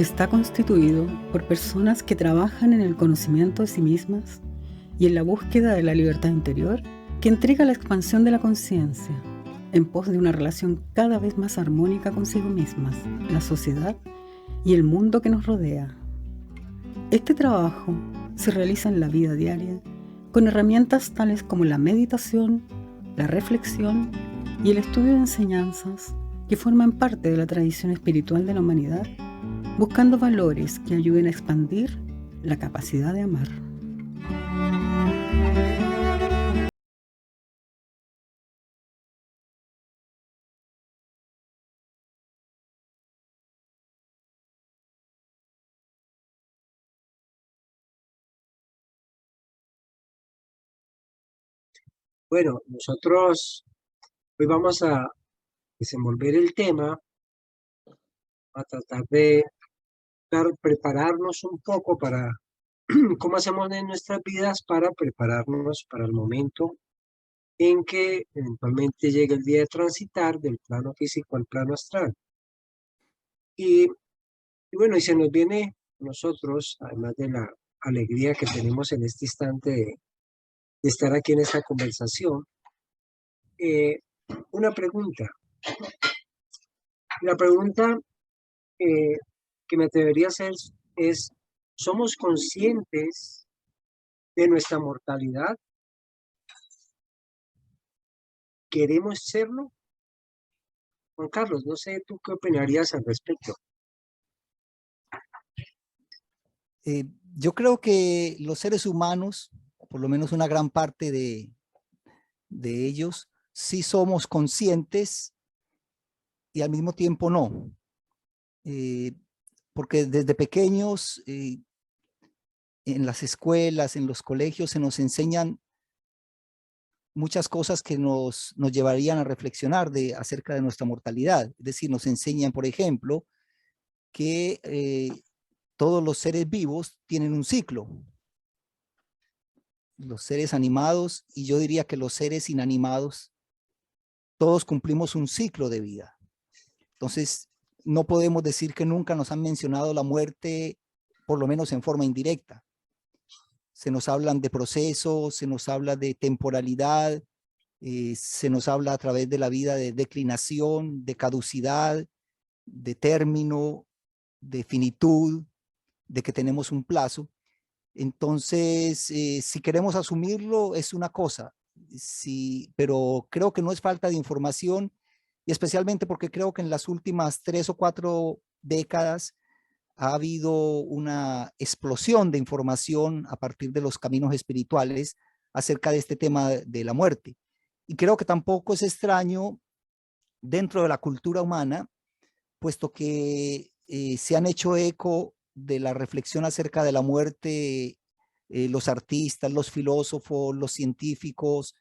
está constituido por personas que trabajan en el conocimiento de sí mismas y en la búsqueda de la libertad interior que entrega la expansión de la conciencia en pos de una relación cada vez más armónica consigo mismas, la sociedad y el mundo que nos rodea. Este trabajo se realiza en la vida diaria con herramientas tales como la meditación, la reflexión y el estudio de enseñanzas que forman parte de la tradición espiritual de la humanidad, buscando valores que ayuden a expandir la capacidad de amar. Bueno, nosotros hoy vamos a desenvolver el tema, a tratar de prepararnos un poco para cómo hacemos en nuestras vidas para prepararnos para el momento en que eventualmente llegue el día de transitar del plano físico al plano astral. Y, y bueno, y se nos viene a nosotros, además de la alegría que tenemos en este instante de estar aquí en esta conversación, eh, una pregunta. La pregunta eh, que me atrevería a hacer es, ¿somos conscientes de nuestra mortalidad? ¿Queremos serlo? Juan Carlos, no sé, ¿tú qué opinarías al respecto? Yo creo que los seres humanos, por lo menos una gran parte de ellos, sí somos conscientes y al mismo tiempo no. Porque desde pequeños, en las escuelas, en los colegios, se nos enseñan muchas cosas que nos llevarían a reflexionar acerca de nuestra mortalidad. Es decir, nos enseñan, por ejemplo, que todos los seres vivos tienen un ciclo. Los seres animados, y yo diría que los seres inanimados, todos cumplimos un ciclo de vida. Entonces, no podemos decir que nunca nos han mencionado la muerte, por lo menos en forma indirecta. Se nos hablan de procesos, se nos habla de temporalidad, se nos habla a través de la vida de declinación, de caducidad, de término, de finitud, de que tenemos un plazo. Entonces, si queremos asumirlo, es una cosa, sí, pero creo que no es falta de información, y especialmente porque creo que en las últimas 3 o 4 décadas ha habido una explosión de información a partir de los caminos espirituales acerca de este tema de la muerte. Y creo que tampoco es extraño dentro de la cultura humana, puesto que se han hecho eco de la reflexión acerca de la muerte, los artistas, los filósofos, los científicos.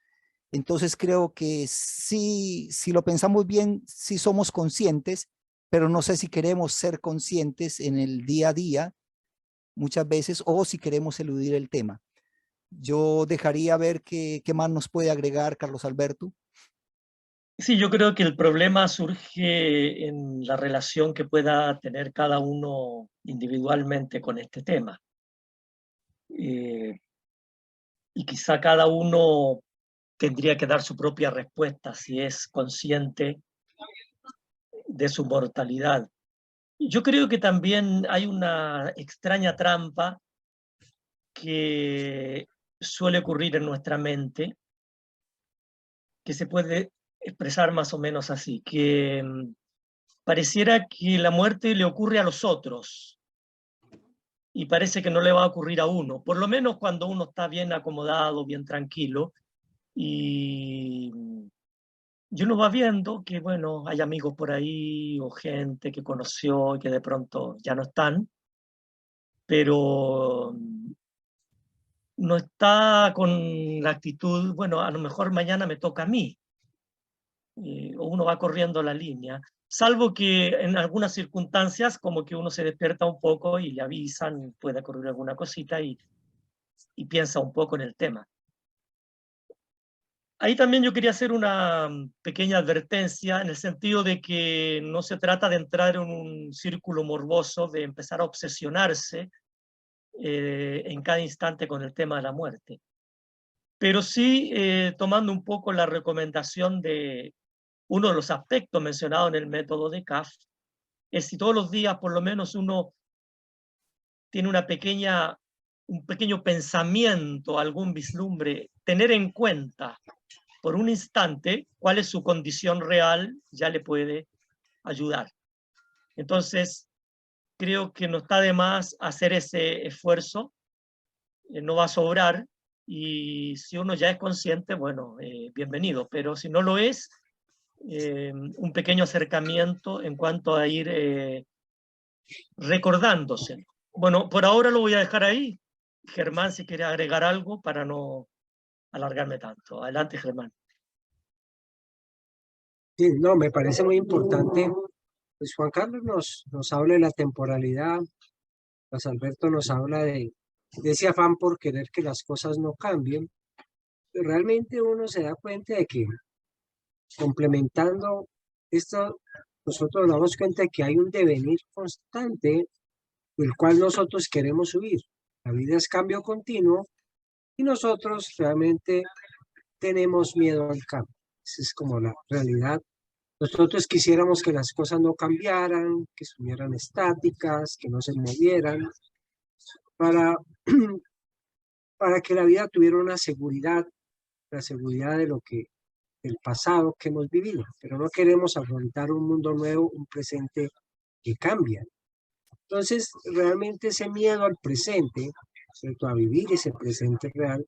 Entonces creo que sí, si lo pensamos bien, sí somos conscientes, pero no sé si queremos ser conscientes en el día a día muchas veces o si queremos eludir el tema. Yo dejaría ver qué más nos puede agregar Carlos Alberto. Sí, yo creo que el problema surge en la relación que pueda tener cada uno individualmente con este tema. Y quizá cada uno tendría que dar su propia respuesta si es consciente de su mortalidad. Yo creo que también hay una extraña trampa que suele ocurrir en nuestra mente, que se puede expresar más o menos así, que pareciera que la muerte le ocurre a los otros y parece que no le va a ocurrir a uno, por lo menos cuando uno está bien acomodado, bien tranquilo, y uno va viendo que, bueno, hay amigos por ahí o gente que conoció y que de pronto ya no están, pero no está con la actitud, bueno, a lo mejor mañana me toca a mí, o uno va corriendo la línea, salvo que en algunas circunstancias como que uno se despierta un poco y le avisan, puede ocurrir alguna cosita y piensa un poco en el tema. Ahí también yo quería hacer una pequeña advertencia en el sentido de que no se trata de entrar en un círculo morboso, de empezar a obsesionarse en cada instante con el tema de la muerte. Pero sí tomando un poco la recomendación de uno de los aspectos mencionados en el método de CAF, es si todos los días por lo menos uno tiene un pequeño pensamiento, algún vislumbre, tener en cuenta por un instante cuál es su condición real, ya le puede ayudar. Entonces, creo que no está de más hacer ese esfuerzo, no va a sobrar, y si uno ya es consciente, bueno, bienvenido, pero si no lo es, un pequeño acercamiento en cuanto a ir recordándose. Bueno, por ahora lo voy a dejar ahí. Germán, si quiere agregar algo para no alargarme tanto. Adelante, Germán. Sí, no, me parece muy importante. Pues Juan Carlos nos habla de la temporalidad, Luis Alberto nos habla de ese afán por querer que las cosas no cambien, pero realmente uno se da cuenta de que complementando esto, nosotros nos damos cuenta de que hay un devenir constante del cual nosotros queremos huir. La vida es cambio continuo y nosotros realmente tenemos miedo al cambio. Esa es como la realidad. Nosotros quisiéramos que las cosas no cambiaran, que estuvieran estáticas, que no se movieran, para, para que la vida tuviera una seguridad, la seguridad de lo que, del pasado que hemos vivido. Pero no queremos afrontar un mundo nuevo, un presente que cambia. Entonces, realmente ese miedo al presente, ¿cierto? A vivir ese presente real,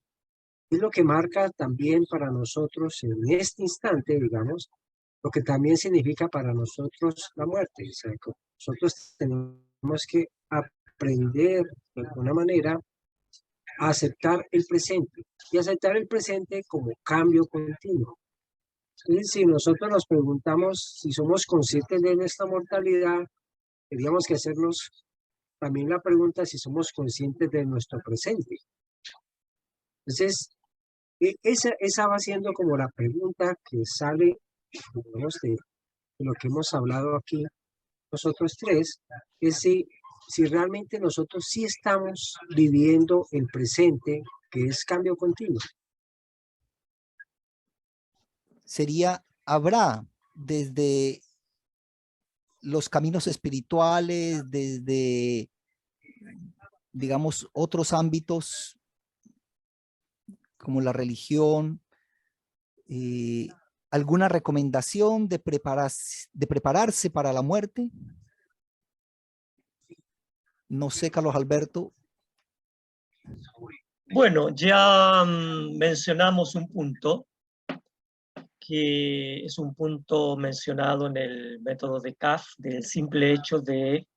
es lo que marca también para nosotros en este instante, digamos, lo que también significa para nosotros la muerte. O sea, nosotros tenemos que aprender de alguna manera a aceptar el presente y aceptar el presente como cambio continuo. Entonces, si nosotros nos preguntamos si somos conscientes de nuestra mortalidad, tendríamos que hacernos también la pregunta si somos conscientes de nuestro presente. Entonces, esa va siendo como la pregunta que sale, digamos, de lo que hemos hablado aquí nosotros tres, es si realmente nosotros sí estamos viviendo el presente, que es cambio continuo. Habrá desde los caminos espirituales, desde, digamos, otros ámbitos como la religión, ¿alguna recomendación de prepararse para la muerte? No sé, Carlos Alberto. Bueno, ya mencionamos un punto que es un punto mencionado en el método de CAF, del simple hecho de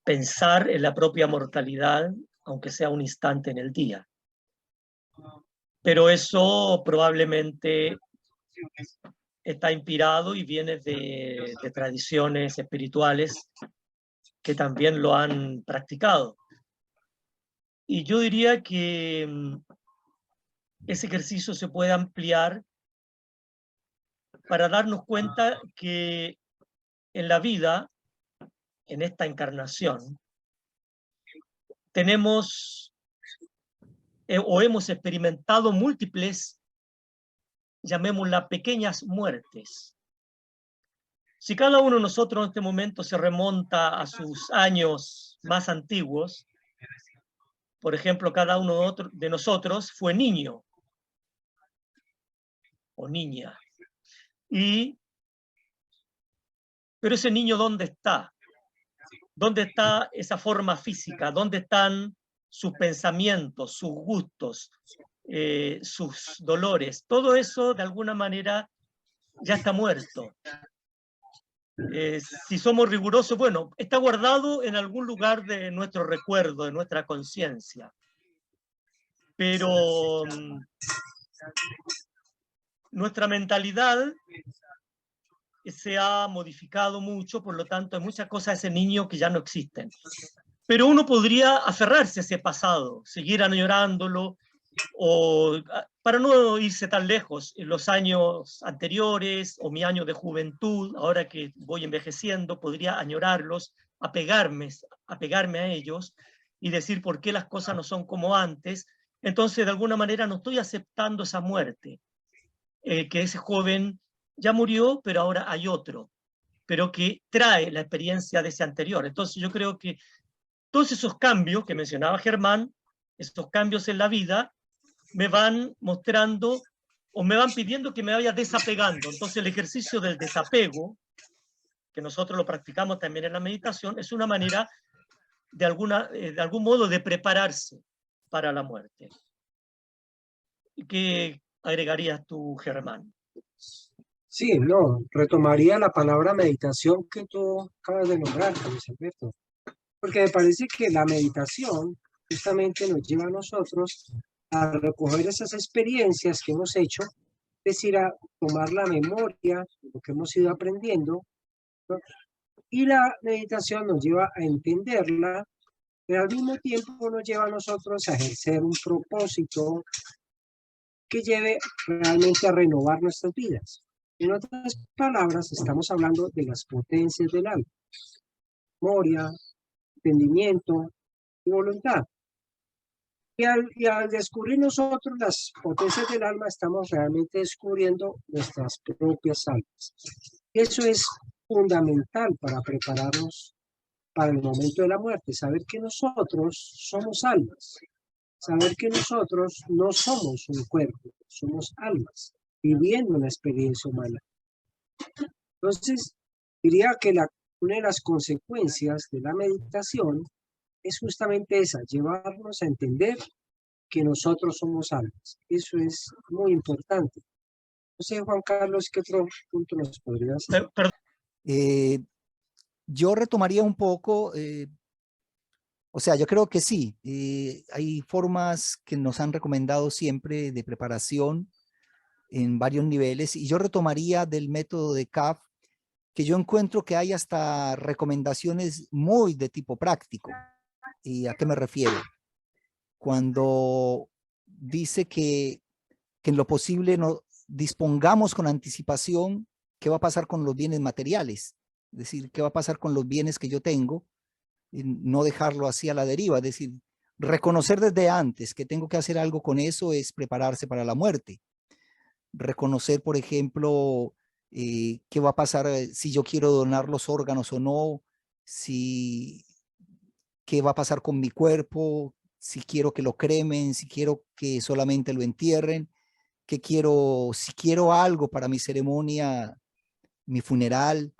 pensar en la propia mortalidad, aunque sea un instante en el día. Pero eso probablemente está inspirado y viene de tradiciones espirituales que también lo han practicado. Y yo diría que ese ejercicio se puede ampliar para darnos cuenta que en la vida, en esta encarnación, tenemos o hemos experimentado múltiples, llamémoslas pequeñas muertes. Si cada uno de nosotros en este momento se remonta a sus años más antiguos, por ejemplo, cada uno de nosotros fue niño o niña. Pero ese niño, ¿dónde está? ¿Dónde está esa forma física? ¿Dónde están sus pensamientos, sus gustos, sus dolores? Todo eso, de alguna manera, ya está muerto. Si somos rigurosos, bueno, está guardado en algún lugar de nuestro recuerdo, de nuestra conciencia. Pero nuestra mentalidad se ha modificado mucho, por lo tanto hay muchas cosas de ese niño que ya no existen. Pero uno podría aferrarse a ese pasado, seguir añorándolo o para no irse tan lejos, en los años anteriores o mi año de juventud, ahora que voy envejeciendo, podría añorarlos, apegarme a ellos y decir por qué las cosas no son como antes. Entonces, de alguna manera, no estoy aceptando esa muerte, que ese joven ya murió, pero ahora hay otro, pero que trae la experiencia de ese anterior. Entonces, yo creo que todos esos cambios que mencionaba Germán, estos cambios en la vida, me van mostrando o me van pidiendo que me vaya desapegando. Entonces el ejercicio del desapego, que nosotros lo practicamos también en la meditación, es una manera de algún modo de prepararse para la muerte. ¿Qué agregarías tú, Germán? Sí, no, retomaría la palabra meditación que tú acabas de nombrar, Luis Alberto, porque me parece que la meditación justamente nos lleva a nosotros a recoger esas experiencias que hemos hecho, es decir, a tomar la memoria, lo que hemos ido aprendiendo, ¿no? Y la meditación nos lleva a entenderla, pero al mismo tiempo nos lleva a nosotros a ejercer un propósito que lleve realmente a renovar nuestras vidas. En otras palabras, estamos hablando de las potencias del alma: memoria, entendimiento y voluntad. Y al descubrir nosotros las potencias del alma, estamos realmente descubriendo nuestras propias almas. Eso es fundamental para prepararnos para el momento de la muerte, saber que nosotros somos almas, saber que nosotros no somos un cuerpo, somos almas, viviendo una experiencia humana. Entonces, diría que una de las consecuencias de la meditación es justamente esa: llevarnos a entender que nosotros somos almas. Eso es muy importante. No sé, Juan Carlos, ¿qué otro punto nos podrías hacer? Yo retomaría un poco, o sea, yo creo que sí, hay formas que nos han recomendado siempre de preparación en varios niveles, y yo retomaría del método de CAF, que yo encuentro que hay hasta recomendaciones muy de tipo práctico. ¿Y a qué me refiero? Cuando dice que en lo posible no dispongamos con anticipación qué va a pasar con los bienes materiales, es decir, qué va a pasar con los bienes que yo tengo, y no dejarlo así a la deriva, es decir, reconocer desde antes que tengo que hacer algo con eso es prepararse para la muerte. Reconocer, por ejemplo, qué va a pasar si yo quiero donar los órganos o no, qué va a pasar con mi cuerpo, si quiero que lo cremen, si quiero que solamente lo entierren, si quiero algo para mi ceremonia, mi funeral.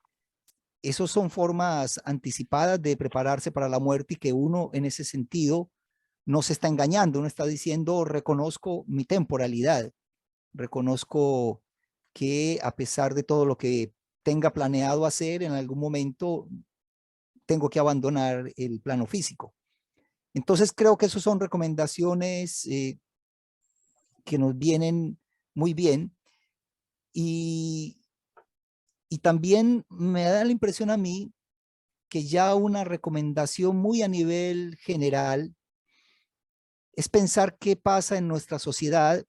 Esos son formas anticipadas de prepararse para la muerte, y que uno en ese sentido no se está engañando, uno está diciendo: reconozco mi temporalidad, reconozco que a pesar de todo lo que tenga planeado hacer, en algún momento tengo que abandonar el plano físico. Entonces creo que esas son recomendaciones que nos vienen muy bien, y también me da la impresión a mí que ya una recomendación muy a nivel general es pensar qué pasa en nuestra sociedad,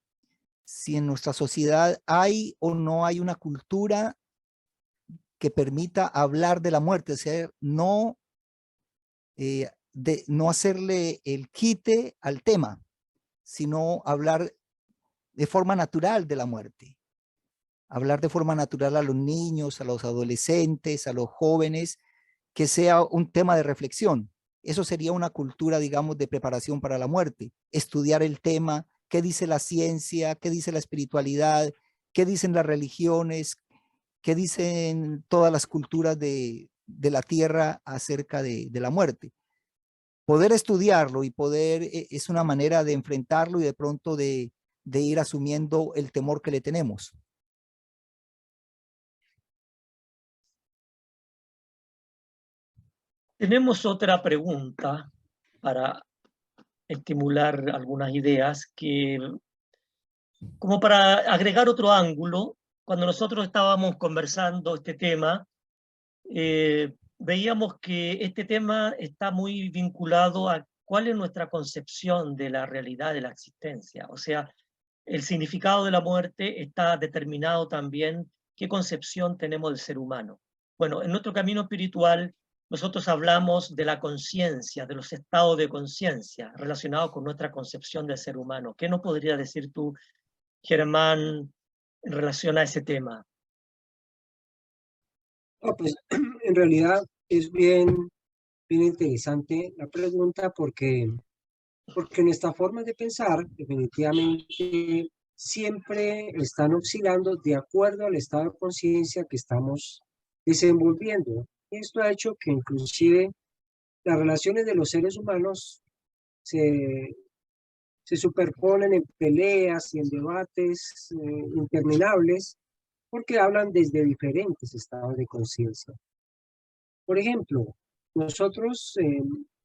si en nuestra sociedad hay o no hay una cultura que permita hablar de la muerte, o sea, no hacerle el quite al tema, sino hablar de forma natural de la muerte. Hablar de forma natural a los niños, a los adolescentes, a los jóvenes, que sea un tema de reflexión. Eso sería una cultura, digamos, de preparación para la muerte. Estudiar el tema, qué dice la ciencia, qué dice la espiritualidad, qué dicen las religiones, qué dicen todas las culturas de la tierra acerca de la muerte. Poder estudiarlo y poder, es una manera de enfrentarlo y de pronto de ir asumiendo el temor que le tenemos. Tenemos otra pregunta para estimular algunas ideas, como para agregar otro ángulo. Cuando nosotros estábamos conversando este tema, veíamos que este tema está muy vinculado a cuál es nuestra concepción de la realidad de la existencia. O sea, el significado de la muerte está determinado también qué concepción tenemos del ser humano. Bueno, en nuestro camino espiritual nosotros hablamos de la conciencia, de los estados de conciencia relacionados con nuestra concepción del ser humano. ¿Qué nos podrías decir tú, Germán, en relación a ese tema? No, pues en realidad es bien interesante la pregunta porque nuestras formas de pensar definitivamente siempre están oscilando de acuerdo al estado de conciencia que estamos desenvolviendo. Esto ha hecho que inclusive las relaciones de los seres humanos se superponen en peleas y en debates interminables porque hablan desde diferentes estados de conciencia. Por ejemplo, nosotros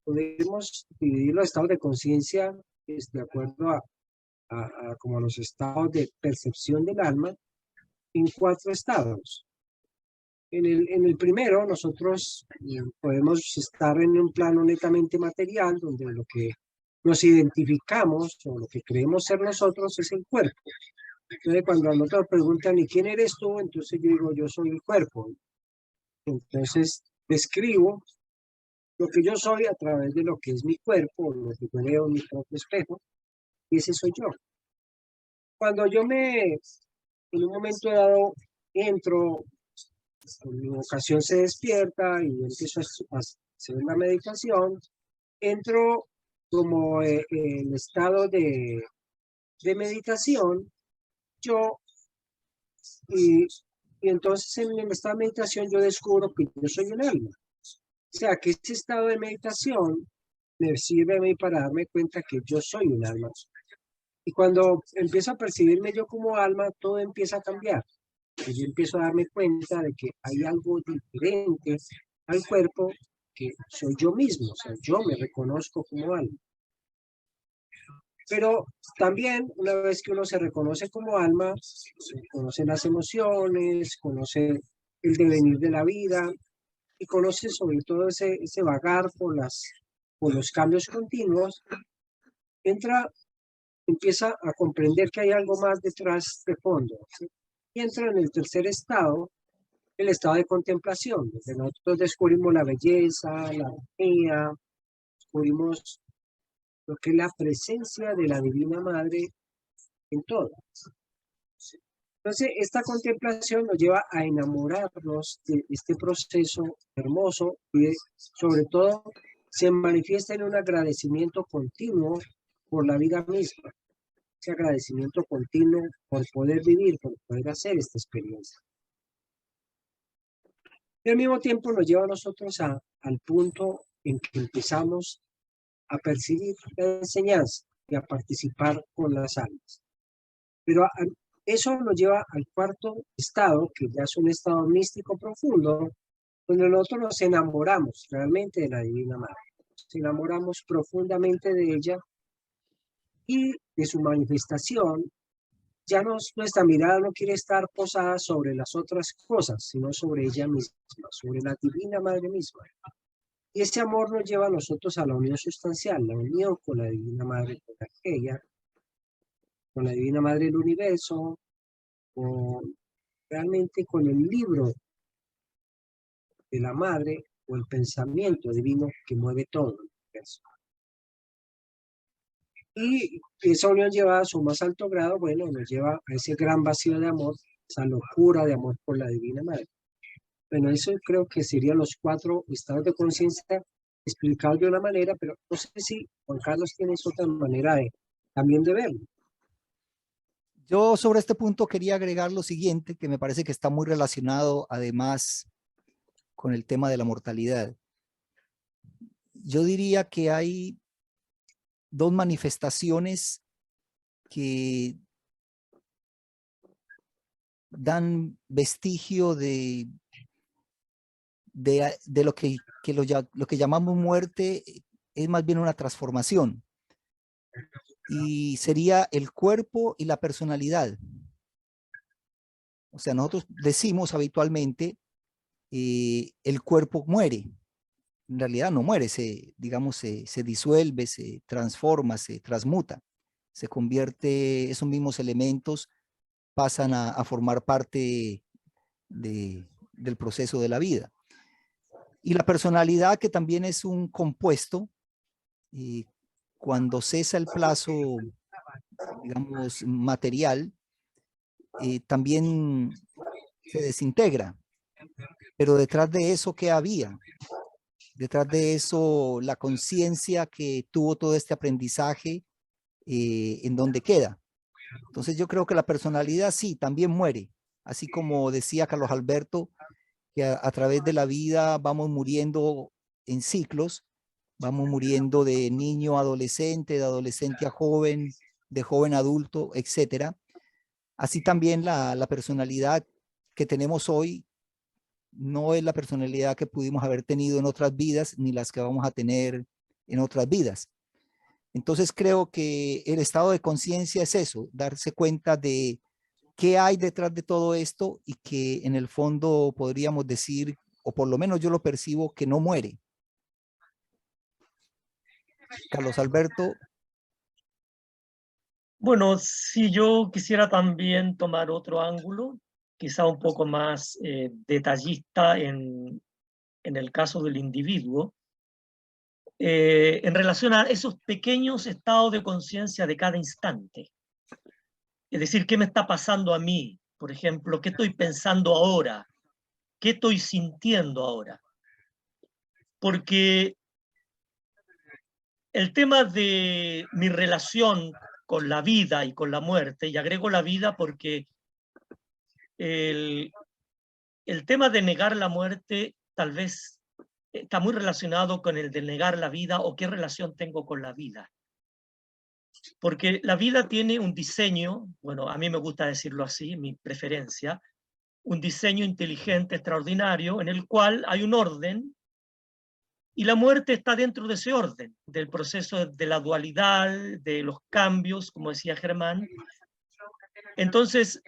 podemos dividir los estados de conciencia de acuerdo a como los estados de percepción del alma en 4 estados. En el primero, nosotros podemos estar en un plano netamente material, donde lo que nos identificamos o lo que creemos ser nosotros es el cuerpo. Entonces, cuando a nosotros preguntan, ¿y quién eres tú? Entonces yo digo, yo soy el cuerpo. Entonces, describo lo que yo soy a través de lo que es mi cuerpo, lo que yo veo en mi propio espejo, y ese soy yo. Cuando yo en un momento dado, entro, mi vocación se despierta y empiezo a hacer una meditación, entro como en estado de meditación, y entonces en el estado de meditación yo descubro que yo soy un alma. O sea, que ese estado de meditación me sirve a mí para darme cuenta que yo soy un alma. Y cuando empiezo a percibirme yo como alma, todo empieza a cambiar. Y yo empiezo a darme cuenta de que hay algo diferente al cuerpo, que soy yo mismo. O sea, yo me reconozco como alma. Pero también, una vez que uno se reconoce como alma, se conocen las emociones, conoce el devenir de la vida y conoce sobre todo ese vagar por los cambios continuos, empieza a comprender que hay algo más detrás de fondo, ¿sí? Y entra en el tercer estado, el estado de contemplación, donde nosotros descubrimos la belleza, la armonía, descubrimos lo que es la presencia de la Divina Madre en todo. Entonces, esta contemplación nos lleva a enamorarnos de este proceso hermoso y sobre todo se manifiesta en un agradecimiento continuo por la vida misma. Ese agradecimiento continuo por poder vivir, por poder hacer esta experiencia. Y al mismo tiempo nos lleva a nosotros al punto en que empezamos a percibir la enseñanza y a participar con las almas. Pero eso nos lleva al cuarto estado, que ya es un estado místico profundo, donde nosotros nos enamoramos realmente de la Divina Madre. Nos enamoramos profundamente de ella y de su manifestación. Ya nuestra mirada no quiere estar posada sobre las otras cosas, sino sobre ella misma, sobre la Divina Madre misma. Y ese amor nos lleva a nosotros a la unión sustancial, la unión con la Divina Madre, con la Divina Madre del universo, realmente con el libro de la Madre o el pensamiento divino que mueve todo el universo. Y esa unión llevada a su más alto grado, bueno, nos lleva a ese gran vacío de amor, esa locura de amor por la Divina Madre. Bueno, eso creo que serían los 4 estados de conciencia explicados de una manera, pero no sé si Juan Carlos tienes otra manera también de verlo. Yo sobre este punto quería agregar lo siguiente, que me parece que está muy relacionado además con el tema de la mortalidad. Yo diría que hay 2 manifestaciones que dan vestigio de lo que llamamos muerte, es más bien una transformación. Y sería el cuerpo y la personalidad. O sea, nosotros decimos habitualmente, el cuerpo muere. En realidad no muere, digamos, se disuelve, se transforma, se transmuta. se convierte, esos mismos elementos pasan a formar parte del proceso de la vida. Y la personalidad, que también es un compuesto, cuando cesa el plazo, digamos, material, también se desintegra. Pero detrás de eso, ¿qué había? Detrás de eso, la conciencia que tuvo todo este aprendizaje, ¿en dónde queda? Entonces yo creo que la personalidad sí, también muere. Así como decía Carlos Alberto, que a través de la vida vamos muriendo en ciclos, vamos muriendo de niño a adolescente, de adolescente a joven, de joven a adulto, etcétera. Así también la personalidad que tenemos hoy no es la personalidad que pudimos haber tenido en otras vidas, ni las que vamos a tener en otras vidas. Entonces creo que el estado de conciencia es eso, darse cuenta de qué hay detrás de todo esto, y que en el fondo podríamos decir, o por lo menos yo lo percibo, que no muere. Carlos Alberto. Bueno, si yo quisiera también tomar otro ángulo, quizá un poco más detallista en el caso del individuo, en relación a esos pequeños estados de conciencia de cada instante. Es decir, ¿qué me está pasando a mí? Por ejemplo, ¿qué estoy pensando ahora? ¿Qué estoy sintiendo ahora? Porque el tema de mi relación con la vida y con la muerte, y agrego la vida porque el tema de negar la muerte tal vez está muy relacionado con el de negar la vida, o qué relación tengo con la vida. Porque la vida tiene un diseño, bueno, a mí me gusta decirlo así, mi preferencia, un diseño inteligente, extraordinario, en el cual hay un orden, y la muerte está dentro de ese orden, del proceso de la dualidad, de los cambios, como decía Germán. Entonces,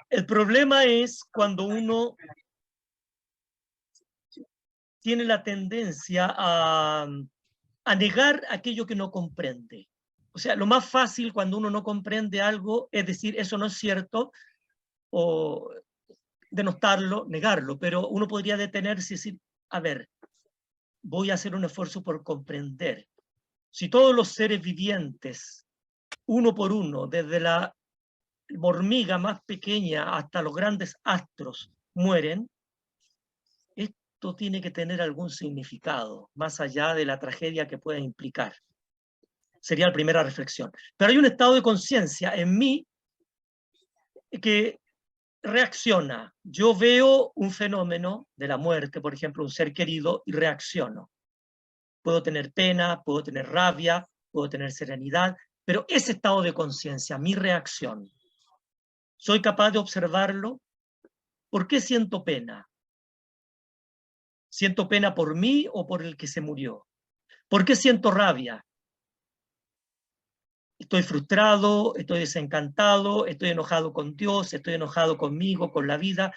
el problema es cuando uno tiene la tendencia a negar aquello que no comprende. O sea, lo más fácil cuando uno no comprende algo es decir, eso no es cierto, o denostarlo, negarlo, pero uno podría detenerse y decir, a ver, voy a hacer un esfuerzo por comprender. Si todos los seres vivientes, uno por uno, desde la hormiga más pequeña hasta los grandes astros, mueren, esto tiene que tener algún significado, más allá de la tragedia que pueda implicar. Sería la primera reflexión. Pero hay un estado de conciencia en mí que reacciona. Yo veo un fenómeno de la muerte, por ejemplo, un ser querido, y reacciono. Puedo tener pena, puedo tener rabia, puedo tener serenidad, pero ese estado de conciencia, mi reacción, ¿soy capaz de observarlo? ¿Por qué siento pena? ¿Siento pena por mí o por el que se murió? ¿Por qué siento rabia? Estoy frustrado, estoy desencantado, estoy enojado con Dios, estoy enojado conmigo, con la vida.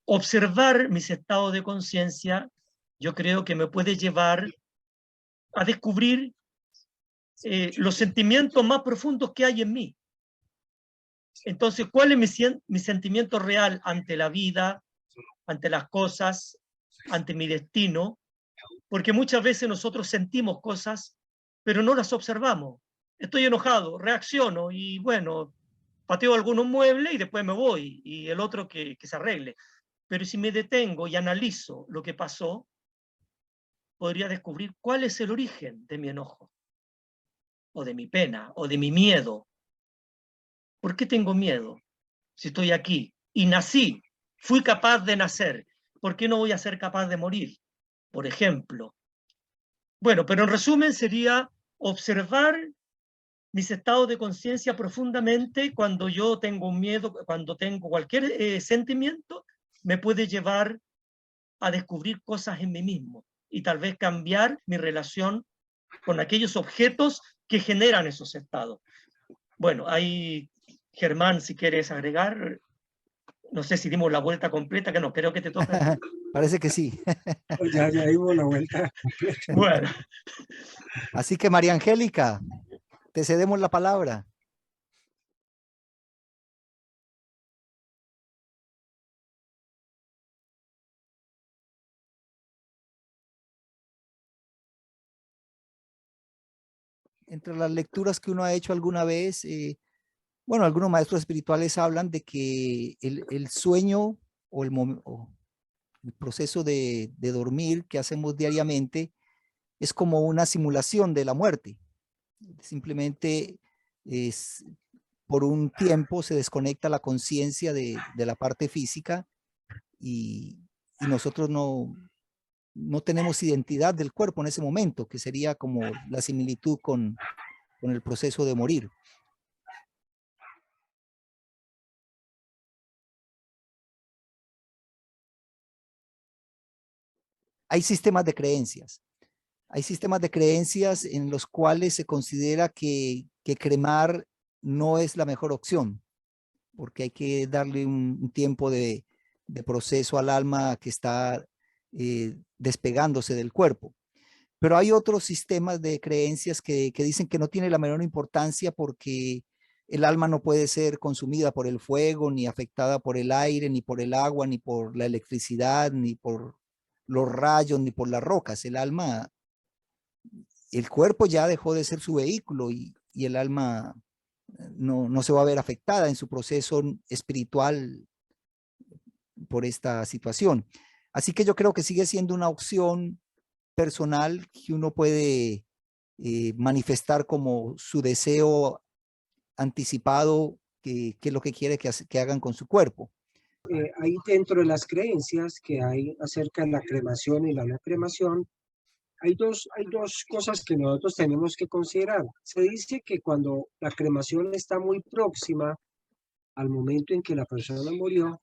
Observar mis estados de conciencia, yo creo que me puede llevar a descubrir los sentimientos más profundos que hay en mí. Entonces, ¿cuál es mi sentimiento real ante la vida, ante las cosas, ante mi destino? Porque muchas veces nosotros sentimos cosas, pero no las observamos. Estoy enojado, reacciono y bueno, pateo algunos muebles y después me voy, y el otro que se arregle. Pero si me detengo y analizo lo que pasó, podría descubrir cuál es el origen de mi enojo, o de mi pena, o de mi miedo. ¿Por qué tengo miedo? Si estoy aquí y nací, fui capaz de nacer, ¿por qué no voy a ser capaz de morir? Por ejemplo. Bueno, pero en resumen sería observar mis estados de conciencia profundamente cuando yo tengo un miedo, cuando tengo cualquier sentimiento, me puede llevar a descubrir cosas en mí mismo y tal vez cambiar mi relación con aquellos objetos que generan esos estados. Bueno, ahí, Germán, si quieres agregar. No sé si dimos la vuelta completa, que no, creo que te toca. Parece que sí. Pues ya dimos la vuelta completa. Bueno, Así que María Angélica, te cedemos la palabra. Entre las lecturas que uno ha hecho alguna vez, bueno, algunos maestros espirituales hablan de que el sueño o el proceso de dormir que hacemos diariamente es como una simulación de la muerte. Simplemente es, por un tiempo se desconecta la conciencia de la parte física y nosotros no tenemos identidad del cuerpo en ese momento, que sería como la similitud con el proceso de morir. Hay sistemas de creencias. Hay sistemas de creencias en los cuales se considera que cremar no es la mejor opción, porque hay que darle un tiempo de proceso al alma que está despegándose del cuerpo. Pero hay otros sistemas de creencias que dicen que no tiene la menor importancia porque el alma no puede ser consumida por el fuego, ni afectada por el aire, ni por el agua, ni por la electricidad, ni por los rayos, ni por las rocas. El alma, el cuerpo ya dejó de ser su vehículo y el alma no se va a ver afectada en su proceso espiritual por esta situación. Así que yo creo que sigue siendo una opción personal que uno puede manifestar como su deseo anticipado, que es lo que quiere que hagan con su cuerpo. Ahí dentro de las creencias que hay acerca de la cremación y la no cremación, hay dos cosas que nosotros tenemos que considerar. Se dice que cuando la cremación está muy próxima al momento en que la persona murió,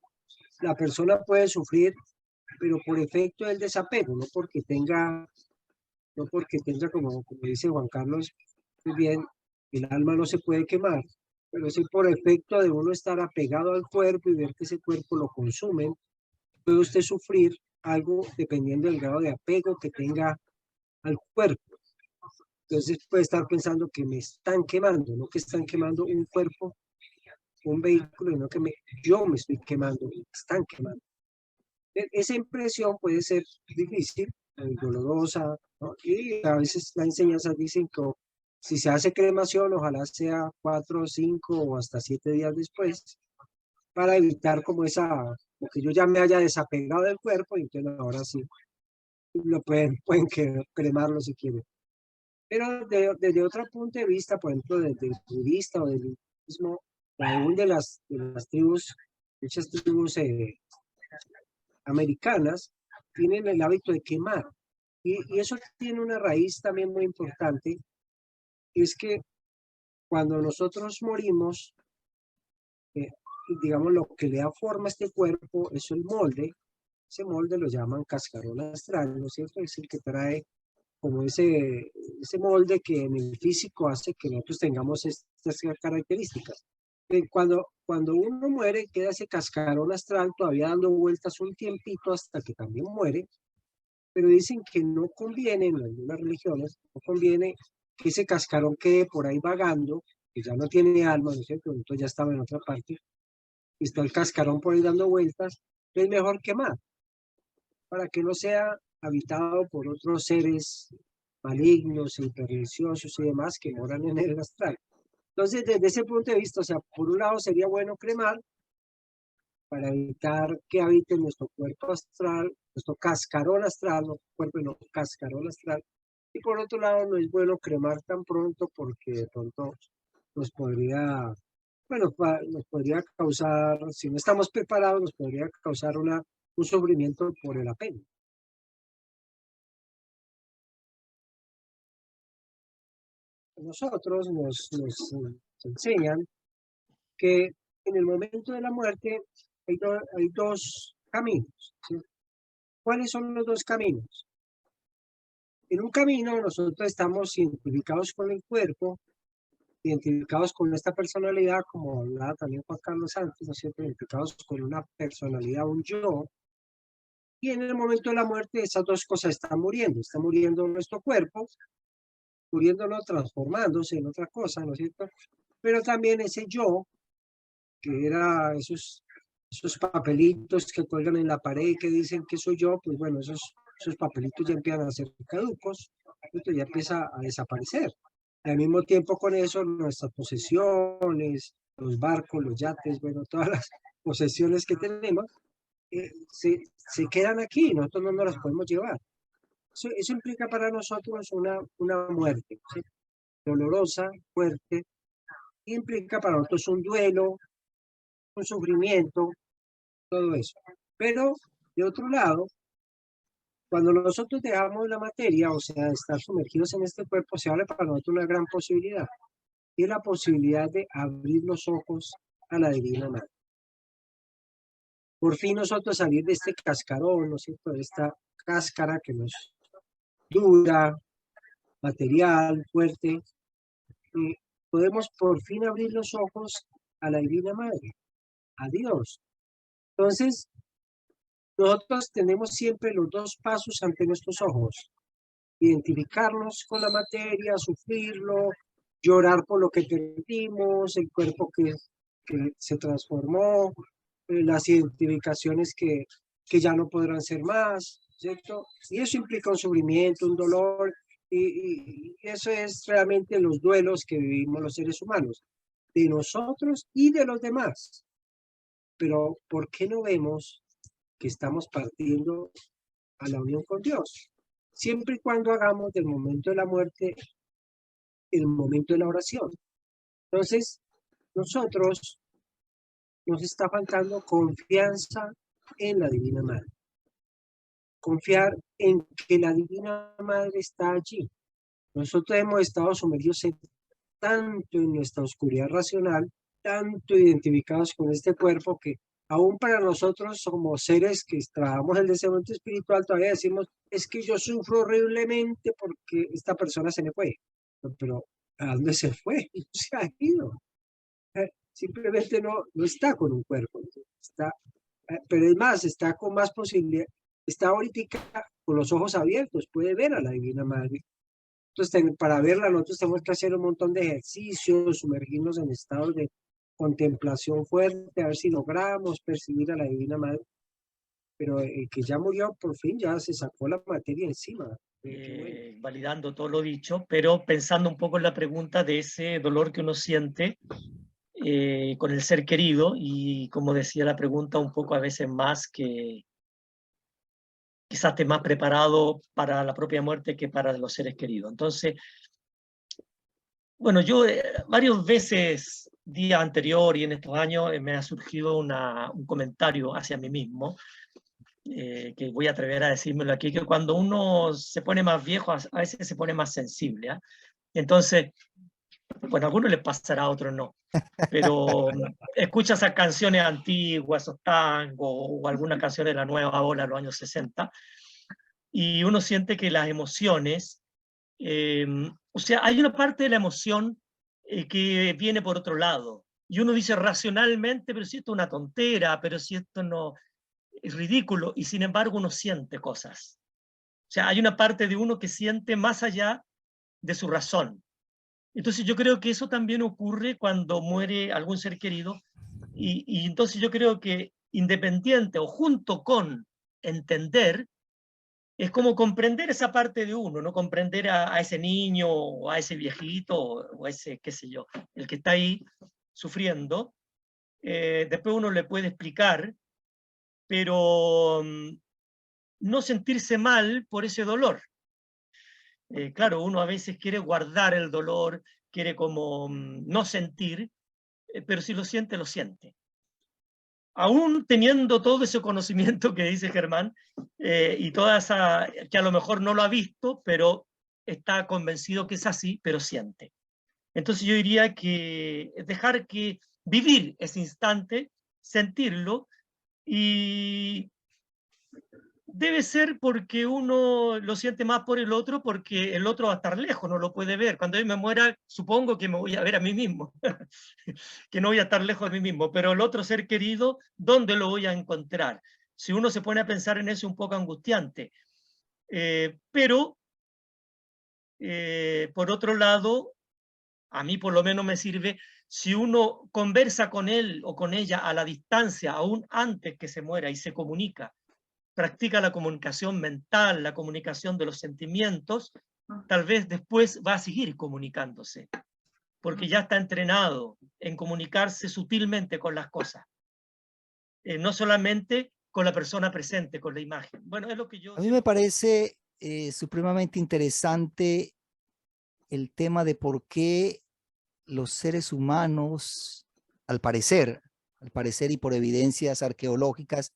la persona puede sufrir, pero por efecto del desapego, no porque tenga, como dice Juan Carlos, muy bien, el alma no se puede quemar, pero sí por efecto de uno estar apegado al cuerpo y ver que ese cuerpo lo consumen, puede usted sufrir algo dependiendo del grado de apego que tenga al cuerpo. Entonces puede estar pensando que me están quemando, no que están quemando un cuerpo, un vehículo, sino que yo me estoy quemando, me están quemando. Esa impresión puede ser difícil, dolorosa, ¿no? Y a veces las enseñanzas dicen que si se hace cremación, ojalá sea 4, 5 o hasta 7 días después, para evitar como que yo ya me haya desapegado del cuerpo y entonces ahora sí lo pueden cremarlo si quieren. Pero desde otro punto de vista, por ejemplo, desde el budista o del budismo, aún de las tribus, muchas tribus americanas, tienen el hábito de quemar. Y eso tiene una raíz también muy importante, es que cuando nosotros morimos, digamos, lo que le da forma a este cuerpo es el molde. Ese molde lo llaman cascarón astral, ¿no es cierto? Es el que trae como ese molde que en el físico hace que nosotros tengamos estas características. Cuando uno muere, queda ese cascarón astral todavía dando vueltas un tiempito hasta que también muere, pero dicen que no conviene, en algunas religiones, no conviene que ese cascarón quede por ahí vagando, que ya no tiene alma, ¿no es cierto? Entonces ya estaba en otra parte, y está el cascarón por ahí dando vueltas, es mejor quemar, para que no sea habitado por otros seres malignos e perniciosos y demás que moran en el astral. Entonces, desde ese punto de vista, o sea, por un lado sería bueno cremar para evitar que habite nuestro cuerpo astral, nuestro cascarón astral, no cuerpo, no cascarón astral. Y por otro lado, no es bueno cremar tan pronto porque de pronto nos podría, bueno, nos podría causar, si no estamos preparados, nos podría causar un sufrimiento por el apego. Nosotros nos enseñan que en el momento de la muerte hay dos caminos, ¿sí? ¿Cuáles son los dos caminos? En un camino nosotros estamos identificados con el cuerpo identificados con esta personalidad, como hablaba también Juan Carlos antes, ¿no es cierto? Identificados con una personalidad, un yo, y en el momento de la muerte esas dos cosas están muriendo nuestro cuerpo, muriéndolo, transformándose en otra cosa, ¿no es cierto? Pero también ese yo, que era esos papelitos que cuelgan en la pared y que dicen que soy yo, pues bueno, esos papelitos ya empiezan a ser caducos, esto ya empieza a desaparecer. Y al mismo tiempo con eso, nuestras posesiones, los barcos, los yates, bueno, todas las posesiones que tenemos, se quedan aquí, nosotros no nos las podemos llevar. Eso implica para nosotros una muerte, ¿sí? Dolorosa, fuerte, implica para nosotros un duelo, un sufrimiento, todo eso. Pero, de otro lado, cuando nosotros dejamos la materia, o sea, estar sumergidos en este cuerpo, se abre para nosotros una gran posibilidad. Y es la posibilidad de abrir los ojos a la Divina Madre. Por fin nosotros salir de este cascarón, ¿no es cierto?, de esta cáscara que nos dura, material, fuerte, y podemos por fin abrir los ojos a la Divina Madre, a Dios. Entonces, nosotros tenemos siempre los dos pasos ante nuestros ojos. Identificarnos con la materia, sufrirlo, llorar por lo que perdimos, el cuerpo que se transformó, las identificaciones que ya no podrán ser más, ¿cierto? Y eso implica un sufrimiento, un dolor, y eso es realmente los duelos que vivimos los seres humanos, de nosotros y de los demás. Pero, ¿por qué no vemos que estamos partiendo a la unión con Dios? Siempre y cuando hagamos del momento de la muerte el momento de la oración. Entonces, nosotros nos está faltando confianza en la Divina Madre. Confiar en que la Divina Madre está allí. Nosotros hemos estado sumergidos tanto en nuestra oscuridad racional, tanto identificados con este cuerpo, que aún para nosotros como seres que trabajamos el desarrollo espiritual, todavía decimos, es que yo sufro horriblemente porque esta persona se me fue. Pero, ¿a dónde se fue? No se ha ido. Simplemente no está con un cuerpo. Está, pero es más, está con más posibilidad. Está ahorita con los ojos abiertos, puede ver a la Divina Madre. Entonces, para verla, nosotros tenemos que hacer un montón de ejercicios, sumergirnos en estados de contemplación fuerte, a ver si logramos percibir a la Divina Madre. Pero el que ya murió, por fin, ya se sacó la materia encima. Bueno. Validando todo lo dicho, pero pensando un poco en la pregunta de ese dolor que uno siente con el ser querido, y como decía la pregunta, un poco a veces más que quizás esté más preparado para la propia muerte que para los seres queridos. Entonces, bueno, yo varias veces, día anterior y en estos años, me ha surgido un comentario hacia mí mismo, que voy a atrever a decírmelo aquí, que cuando uno se pone más viejo, a veces se pone más sensible. Entonces, bueno, a algunos les pasará, a otros no. Pero escucha esas canciones antiguas, esos tangos, o algunas canciones de la nueva ola de los años 60, y uno siente que las emociones, o sea, hay una parte de la emoción que viene por otro lado, y uno dice racionalmente, pero si esto es una tontera, pero si esto no es ridículo, y sin embargo uno siente cosas. O sea, hay una parte de uno que siente más allá de su razón. Entonces yo creo que eso también ocurre cuando muere algún ser querido, y entonces yo creo que independiente o junto con entender, es como comprender esa parte de uno, ¿no? Comprender a ese niño o a ese viejito o a ese, qué sé yo, el que está ahí sufriendo. Después uno le puede explicar, pero no sentirse mal por ese dolor. Claro, uno a veces quiere guardar el dolor, quiere como no sentir, pero si lo siente, lo siente. Aún teniendo todo ese conocimiento que dice Germán, y toda esa, que a lo mejor no lo ha visto, pero está convencido que es así, pero siente. Entonces yo diría que dejar que vivir ese instante, sentirlo, y Debe ser porque uno lo siente más por el otro, porque el otro va a estar lejos, no lo puede ver. Cuando yo me muera, supongo que me voy a ver a mí mismo, que no voy a estar lejos de mí mismo, pero el otro ser querido, ¿dónde lo voy a encontrar? Si uno se pone a pensar en eso, es un poco angustiante. Pero, por otro lado, a mí por lo menos me sirve, si uno conversa con él o con ella a la distancia, aún antes que se muera, y se comunica, practica la comunicación mental, la comunicación de los sentimientos, tal vez después va a seguir comunicándose, porque ya está entrenado en comunicarse sutilmente con las cosas, no solamente con la persona presente, con la imagen. Bueno, es lo que yo... A mí me parece supremamente interesante el tema de por qué los seres humanos, al parecer y por evidencias arqueológicas,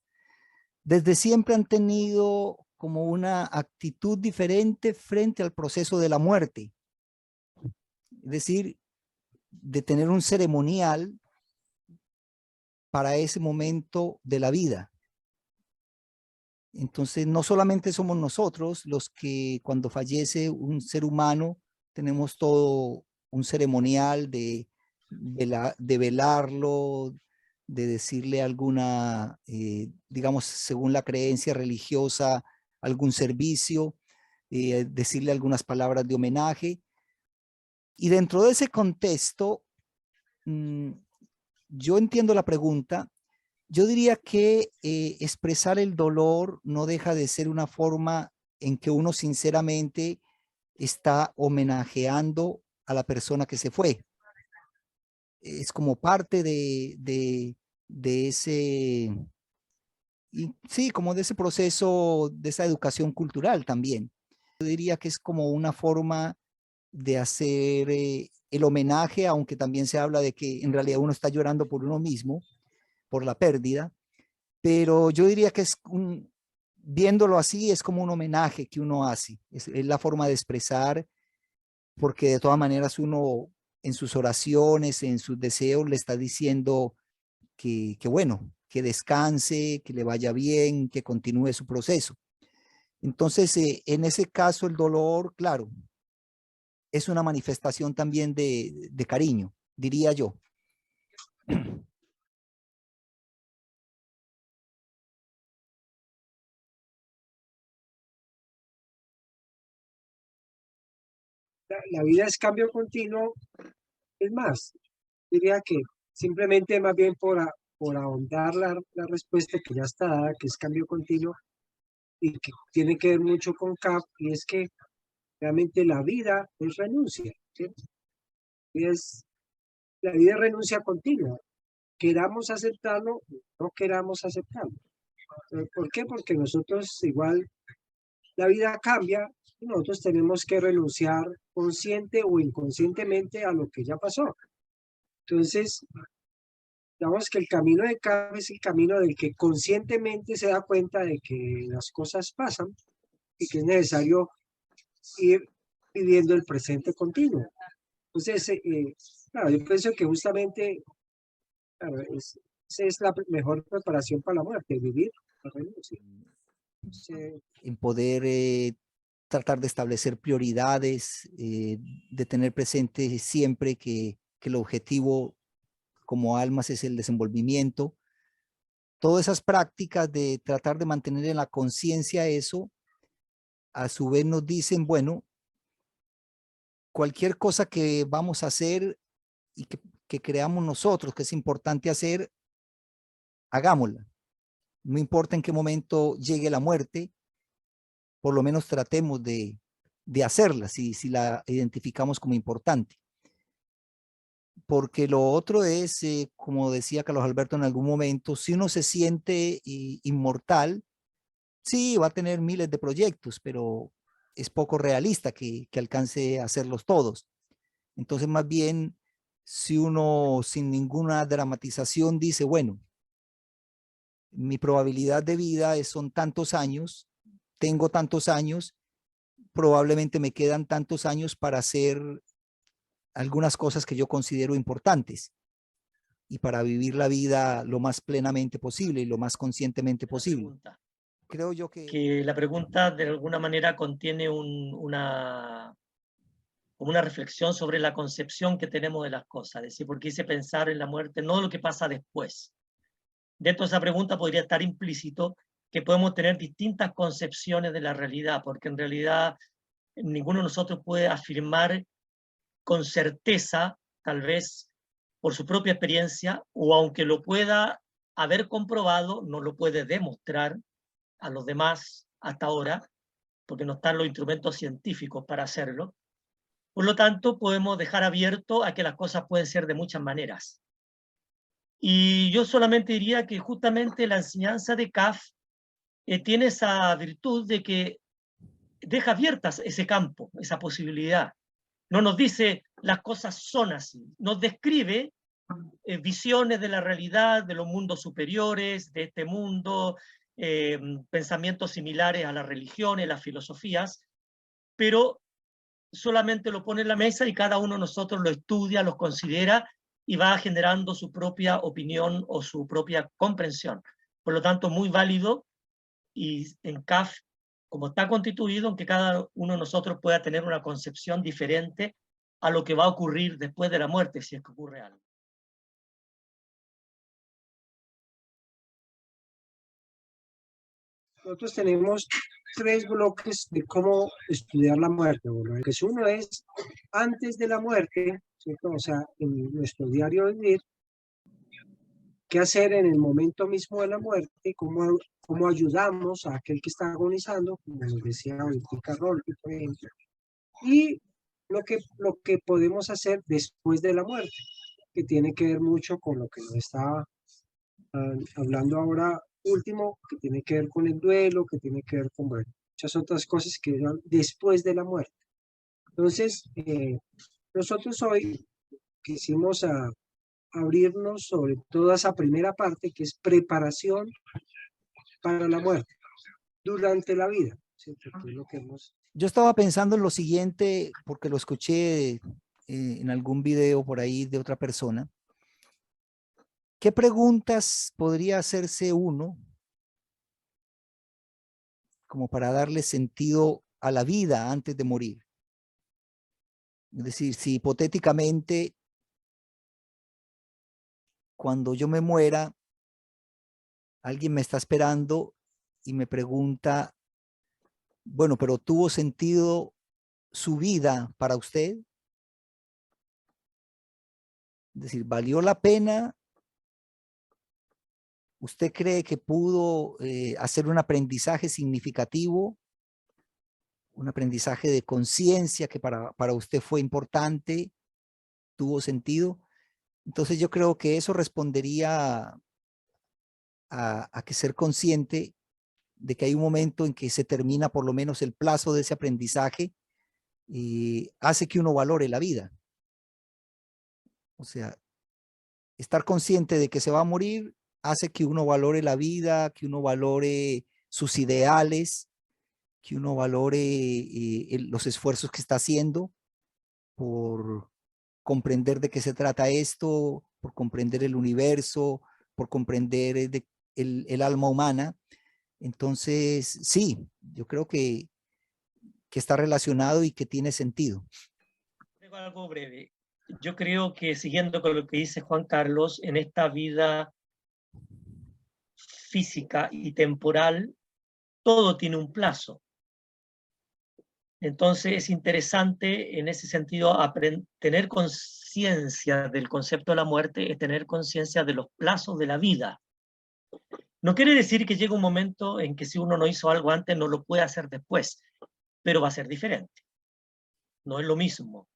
desde siempre han tenido como una actitud diferente frente al proceso de la muerte. Es decir, de tener un ceremonial para ese momento de la vida. Entonces, no solamente somos nosotros los que cuando fallece un ser humano, tenemos todo un ceremonial de velarlo, de decirle alguna, digamos, según la creencia religiosa, algún servicio, decirle algunas palabras de homenaje. Y dentro de ese contexto, yo entiendo la pregunta. Yo diría que expresar el dolor no deja de ser una forma en que uno sinceramente está homenajeando a la persona que se fue. Es como parte de ese, sí, como de ese proceso, de esa educación cultural también. Yo diría que es como una forma de hacer el homenaje, aunque también se habla de que en realidad uno está llorando por uno mismo, por la pérdida, pero yo diría que viéndolo así, es como un homenaje que uno hace, es la forma de expresar, porque de todas maneras uno en sus oraciones, en sus deseos, le está diciendo que bueno, que descanse, que le vaya bien, que continúe su proceso. Entonces, en ese caso, el dolor, claro, es una manifestación también de cariño, diría yo. La vida es cambio continuo. Es más, diría que simplemente más bien por ahondar la respuesta que ya está dada, que es cambio continuo y que tiene que ver mucho con CAP, y es que realmente la vida es renuncia, ¿cierto? La vida es renuncia continua. Queramos aceptarlo, no queramos aceptarlo. ¿Por qué? Porque nosotros igual, la vida cambia y nosotros tenemos que renunciar consciente o inconscientemente a lo que ya pasó. Entonces, digamos que el camino de cambio es el camino del que conscientemente se da cuenta de que las cosas pasan y que es necesario ir viviendo el presente continuo. Entonces, claro, yo pienso que justamente claro, esa es la mejor preparación para la muerte, vivir la renuncia. En poder tratar de establecer prioridades, de tener presente siempre que el objetivo como almas es el desenvolvimiento. Todas esas prácticas de tratar de mantener en la conciencia eso, a su vez nos dicen, bueno, cualquier cosa que vamos a hacer y que creamos nosotros que es importante hacer, hagámosla. No importa en qué momento llegue la muerte, por lo menos tratemos de hacerla si la identificamos como importante. Porque lo otro es, como decía Carlos Alberto en algún momento, si uno se siente inmortal, sí, va a tener miles de proyectos, pero es poco realista que alcance a hacerlos todos. Entonces, más bien, si uno sin ninguna dramatización dice, bueno, mi probabilidad de vida son tantos años, tengo tantos años, probablemente me quedan tantos años para hacer algunas cosas que yo considero importantes y para vivir la vida lo más plenamente posible y lo más conscientemente posible. creo yo que la pregunta de alguna manera contiene una reflexión sobre la concepción que tenemos de las cosas, es decir, por qué hice pensar en la muerte, no lo que pasa después. Dentro de esa pregunta podría estar implícito que podemos tener distintas concepciones de la realidad, porque en realidad ninguno de nosotros puede afirmar con certeza, tal vez por su propia experiencia, o aunque lo pueda haber comprobado, no lo puede demostrar a los demás hasta ahora, porque no están los instrumentos científicos para hacerlo. Por lo tanto, podemos dejar abierto a que las cosas pueden ser de muchas maneras. Y yo solamente diría que justamente la enseñanza de CAF tiene esa virtud de que deja abiertas ese campo, esa posibilidad. No nos dice las cosas son así, nos describe visiones de la realidad, de los mundos superiores, de este mundo, pensamientos similares a las religiones, las filosofías, pero solamente lo pone en la mesa y cada uno de nosotros lo estudia, los considera y va generando su propia opinión o su propia comprensión. Por lo tanto, muy válido, y en CAF, como está constituido, aunque cada uno de nosotros pueda tener una concepción diferente a lo que va a ocurrir después de la muerte, si es que ocurre algo. Nosotros tenemos 3 bloques de cómo estudiar la muerte. Bueno, el que uno es antes de la muerte, ¿cierto? O sea, en nuestro diario vivir, qué hacer en el momento mismo de la muerte, cómo ayudamos a aquel que está agonizando, como nos decía ahorita Rolfi, por ejemplo, y lo que podemos hacer después de la muerte, que tiene que ver mucho con lo que nos estaba hablando ahora último, que tiene que ver con el duelo, que tiene que ver con muchas otras cosas que van después de la muerte. Entonces, nosotros hoy quisimos abrirnos sobre toda esa primera parte, que es preparación para la muerte durante la vida, ¿cierto? Que es lo que hemos... Yo estaba pensando en lo siguiente, porque lo escuché en algún video por ahí de otra persona. ¿Qué preguntas podría hacerse uno como para darle sentido a la vida antes de morir? Es decir, si hipotéticamente cuando yo me muera, alguien me está esperando y me pregunta, bueno, pero ¿tuvo sentido su vida para usted? Es decir, ¿valió la pena? ¿Usted cree que pudo hacer un aprendizaje significativo? Un aprendizaje de conciencia que para usted fue importante, tuvo sentido. Entonces yo creo que eso respondería a que ser consciente de que hay un momento en que se termina por lo menos el plazo de ese aprendizaje y hace que uno valore la vida. O sea, estar consciente de que se va a morir hace que uno valore la vida, que uno valore sus ideales, que uno valore los esfuerzos que está haciendo por comprender de qué se trata esto, por comprender el universo, por comprender el alma humana. Entonces, sí, yo creo que está relacionado y que tiene sentido. Algo breve. Yo creo que, siguiendo con lo que dice Juan Carlos, en esta vida física y temporal, todo tiene un plazo. Entonces es interesante en ese sentido tener conciencia del concepto de la muerte, es tener conciencia de los plazos de la vida. No quiere decir que llegue un momento en que si uno no hizo algo antes no lo puede hacer después, pero va a ser diferente. No es lo mismo.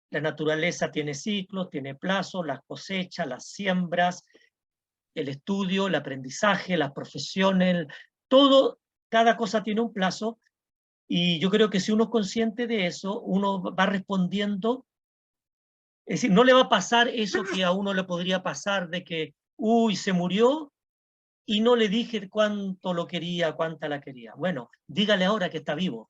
La naturaleza tiene ciclos, tiene plazos, las cosechas, las siembras, el estudio, el aprendizaje, las profesiones, todo, cada cosa tiene un plazo. Y yo creo que si uno es consciente de eso, uno va respondiendo, es decir, no le va a pasar eso que a uno le podría pasar de que, uy, se murió y no le dije cuánto lo quería, cuánta la quería. Bueno, dígale ahora que está vivo.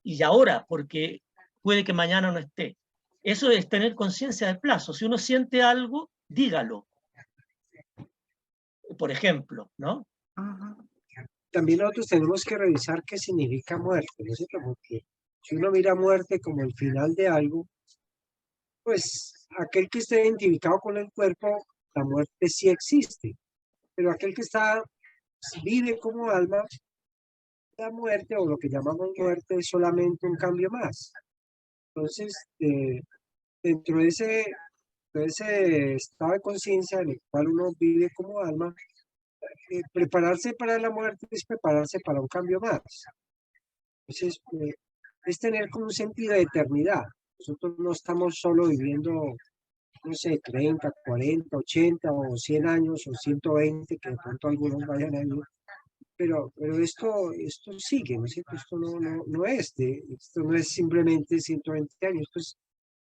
Y ahora, porque puede que mañana no esté. Eso es tener conciencia del plazo. Si uno siente algo, dígalo. Por ejemplo, ¿no? También nosotros tenemos que revisar qué significa muerte, ¿no es cierto? Porque si uno mira muerte como el final de algo, pues aquel que esté identificado con el cuerpo, la muerte sí existe, pero aquel que vive como alma, la muerte o lo que llamamos muerte es solamente un cambio más. Entonces, dentro de ese estado de conciencia en el cual uno vive como alma, prepararse para la muerte es prepararse para un cambio más. Entonces, es tener como un sentido de eternidad. Nosotros no estamos solo viviendo, no sé, 30, 40, 80 o 100 años o 120, que de pronto algunos vayan a vivir, pero esto sigue, ¿no es cierto? Esto no es simplemente 120 años,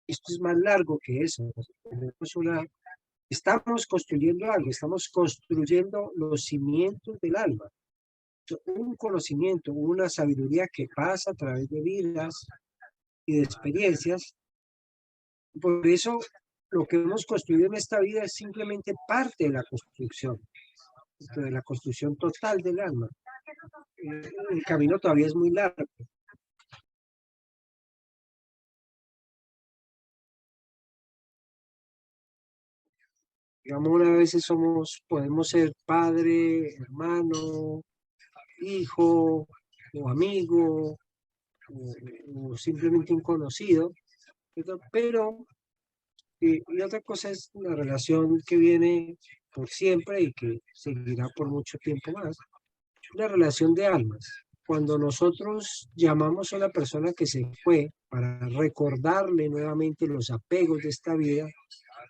esto es más largo que eso. Estamos construyendo algo, estamos construyendo los cimientos del alma. Un conocimiento, una sabiduría que pasa a través de vidas y de experiencias. Por eso lo que hemos construido en esta vida es simplemente parte de la construcción total del alma. El camino todavía es muy largo. Digamos, una vez podemos ser padre, hermano, hijo o amigo o simplemente un conocido, ¿cierto? Pero y otra cosa es una relación que viene por siempre y que seguirá por mucho tiempo más, una relación de almas. Cuando nosotros llamamos a una persona que se fue para recordarle nuevamente los apegos de esta vida,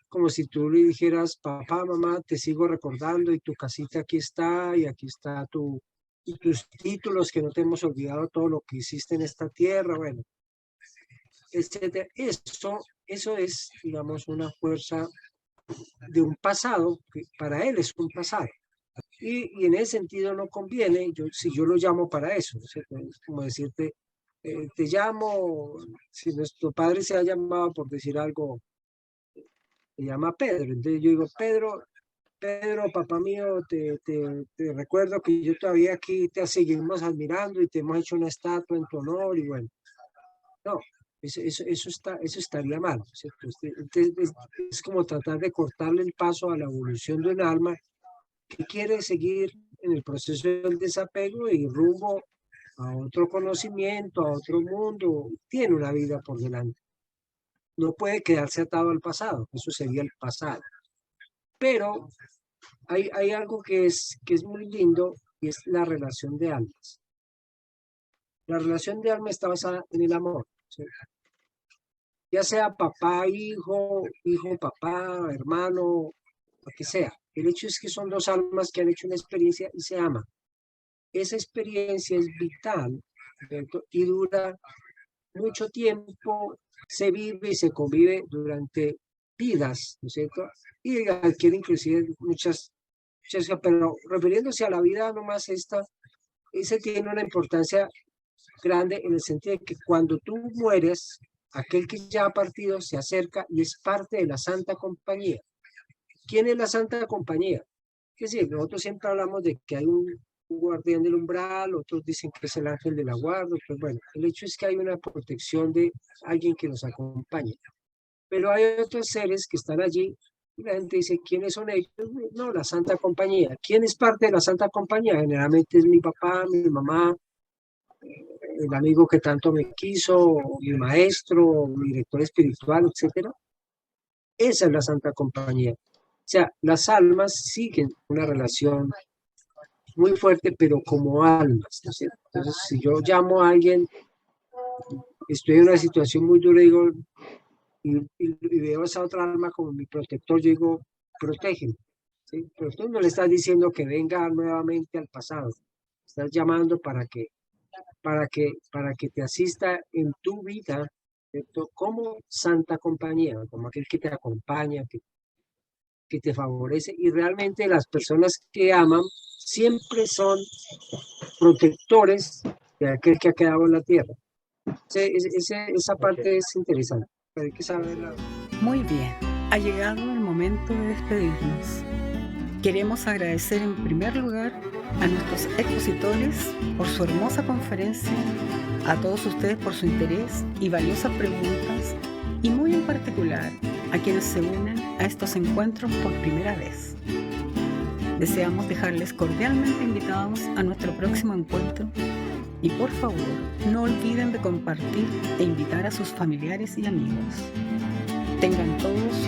como si tú le dijeras, papá, mamá, te sigo recordando y tu casita aquí está y aquí está y tus títulos, que no te hemos olvidado todo lo que hiciste en esta tierra, bueno, etcétera. Eso es, digamos, una fuerza de un pasado que para él es un pasado. Y en ese sentido no conviene, si yo lo llamo para eso, ¿cierto? Es como decirte, te llamo, si nuestro padre se ha llamado, por decir algo, se llama Pedro, entonces yo digo, Pedro, papá mío, te recuerdo que yo todavía aquí te seguimos admirando y te hemos hecho una estatua en tu honor y bueno, no, eso estaría mal, ¿cierto? Es como tratar de cortarle el paso a la evolución de un alma que quiere seguir en el proceso del desapego y rumbo a otro conocimiento, a otro mundo, tiene una vida por delante. No puede quedarse atado al pasado, eso sería el pasado. Pero hay algo que es muy lindo y es la relación de almas. La relación de alma está basada en el amor, ¿sí? Ya sea papá, hijo, papá, hermano, lo que sea. El hecho es que son dos almas que han hecho una experiencia y se aman. Esa experiencia es vital, ¿cierto? Y dura mucho tiempo, se vive y se convive durante vidas, ¿no es cierto? Y adquiere inclusive muchas, pero refiriéndose a la vida nomás ese tiene una importancia grande en el sentido de que cuando tú mueres, aquel que ya ha partido se acerca y es parte de la Santa Compañía. ¿Quién es la Santa Compañía? Es decir, nosotros siempre hablamos de que hay un guardián del umbral, otros dicen que es el ángel de la guarda, pues bueno, el hecho es que hay una protección de alguien que nos acompaña. Pero hay otros seres que están allí y la gente dice, ¿quiénes son ellos? No, la Santa Compañía. ¿Quién es parte de la Santa Compañía? Generalmente es mi papá, mi mamá, el amigo que tanto me quiso, mi maestro, mi director espiritual, etcétera. Esa es la Santa Compañía. O sea, las almas siguen una relación muy fuerte, pero como almas, ¿no es cierto? Entonces, si yo llamo a alguien, estoy en una situación muy dura, digo, y veo a esa otra alma como mi protector, yo digo, protégeme, ¿sí? Pero tú no le estás diciendo que venga nuevamente al pasado, estás llamando para que te asista en tu vida, ¿cierto? Como Santa Compañía, como aquel que te acompaña, que te favorece, y realmente las personas que aman siempre son protectores de aquel que ha quedado en la tierra. Esa parte es interesante, pero hay que saberla. Muy bien, ha llegado el momento de despedirnos. Queremos agradecer en primer lugar a nuestros expositores por su hermosa conferencia, a todos ustedes por su interés y valiosas preguntas, y muy en particular a quienes se unen a estos encuentros por primera vez. Deseamos dejarles cordialmente invitados a nuestro próximo encuentro y por favor no olviden de compartir e invitar a sus familiares y amigos. Tengan todos